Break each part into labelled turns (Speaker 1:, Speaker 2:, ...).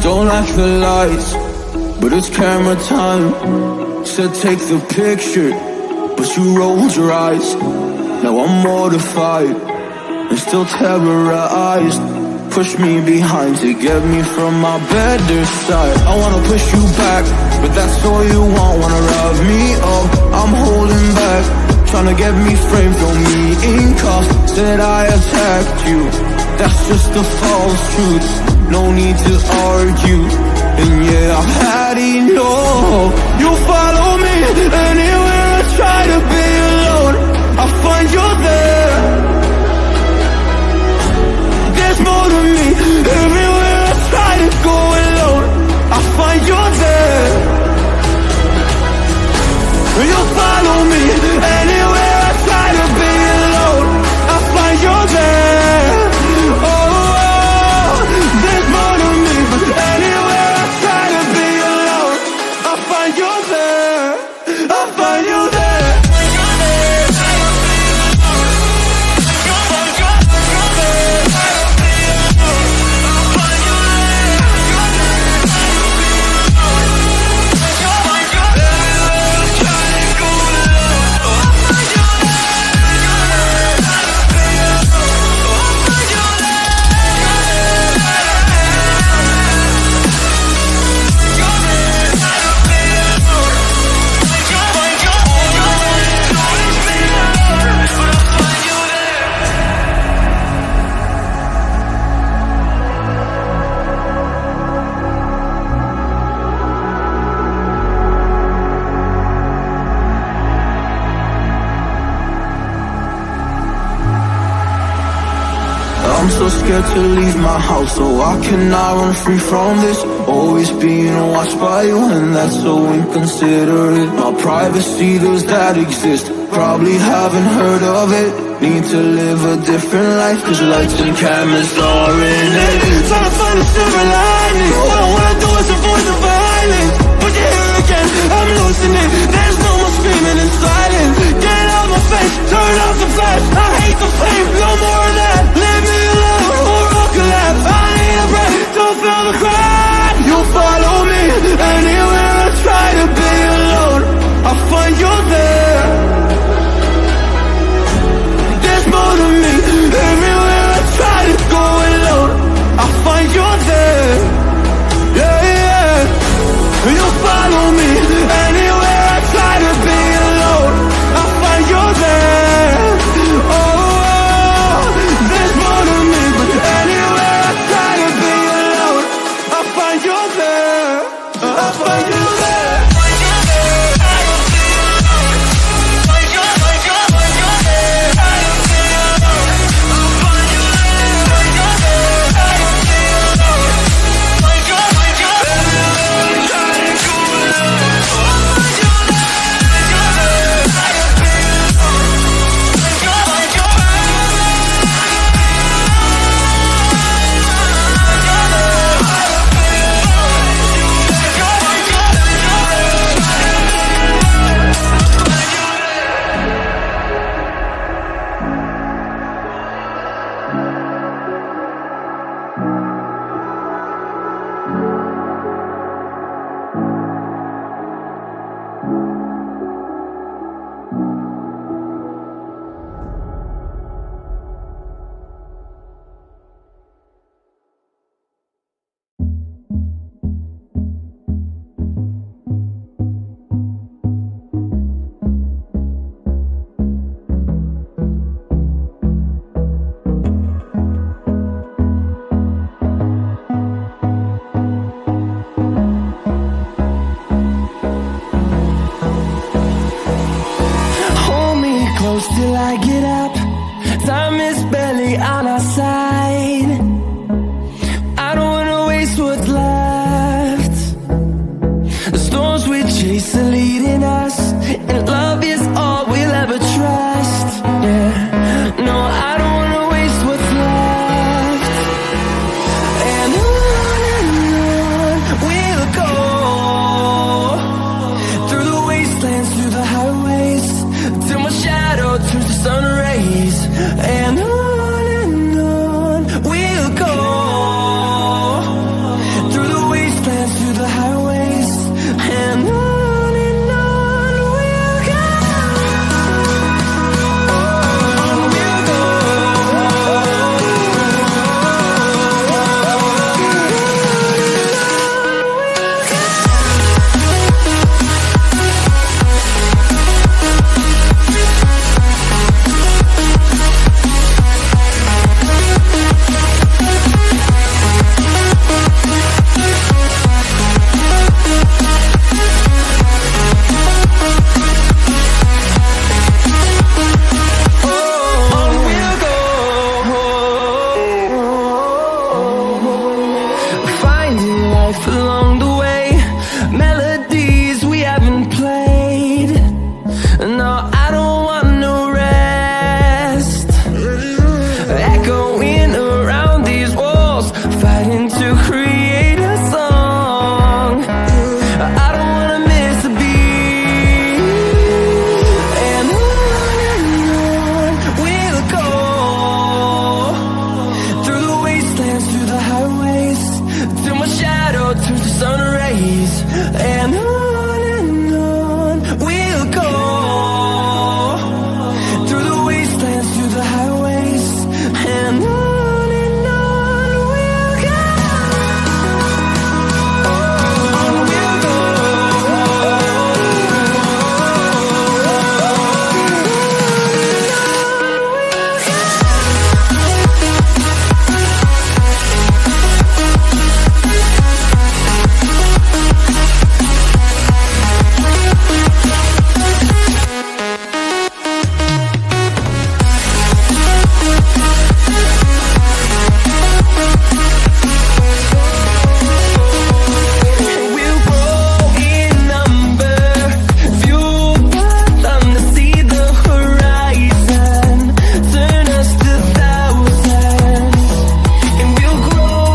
Speaker 1: Don't like the lights, but it's camera time. Said take the picture, but you rolled your eyes. Now I'm mortified and still terrorized. Push me behind to get me from my better side. I wanna push you back, but that's all you want. Wanna rub me up, I'm holding back. Tryna get me framed, throw me in cuffs. Said I attacked you, that's just a false truth. No need to argue, and yeah, I've had enough. You follow me anywhere I try to be alone, I find you there. There's more to me, everywhere I try to go alone, I find you there. You follow me anywhere I try to be alone, I find you there. Oh, there's more to me, but anywhere I try to be alone, I find you there. I find you there. I'm so scared to leave my house, so I cannot run free from this. Always being watched by you, and that's so inconsiderate. My privacy, does that exist? Probably haven't heard of it. Need to live a different life, cause lights and cameras are in it. Trying to find a silver lining, all I wanna do is avoid the violence. But you're here again, I'm losing it. There's no more screaming in silence. Get out my face, turn off the flash. I hate the flame, no more of that. Leave me alone, or I'll collapse. I need a break, don't feel the crack. You follow me anywhere I try to be alone, I find you there. There's more to me, everywhere I try to go alone, I find you there. Yeah, yeah. You follow me anywhere I try to be alone, I find you there. Oh, life along the way, melodies we haven't played. No, I don't want no rest. Echoing around these walls, fighting to create a song. I don't wanna miss a beat. And on we'll go, through the wastelands, through the highways, till my shadow turns to sun rays. And on we'll go, through the wastelands, through the highways, and on we'll go. On we'll go. We'll grow in number, fueled by them to see the horizon, turn us to thousands. And we'll grow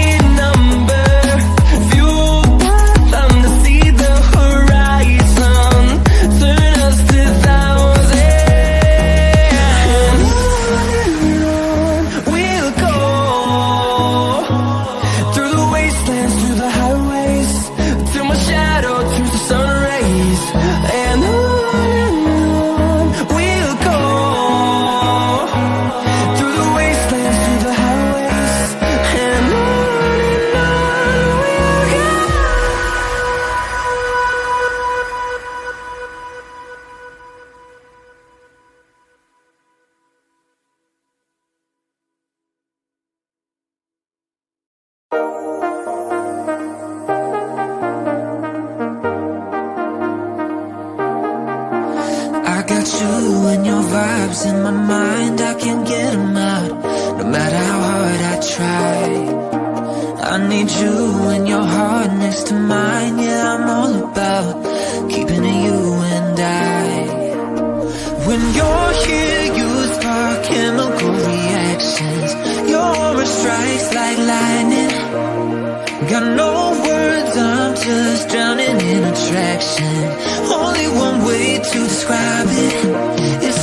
Speaker 1: in number, fueled by them to see the horizon, turn us to thousands. And on we'll go, through the wastelands, through the highways, till my shadow turns to sun rays. And on we'll go, through the wastelands, through the highways, and on we'll go.
Speaker 2: I got you and your vibes in my mind, I can't get them out, no matter how hard I try. I need you and your heart next to mine, yeah, I'm all about keeping it you and I. When you're here, you spark chemical reactions, your aura strikes like lightning. Got no words, I'm just drowning in attraction. Only one way to describe it, it's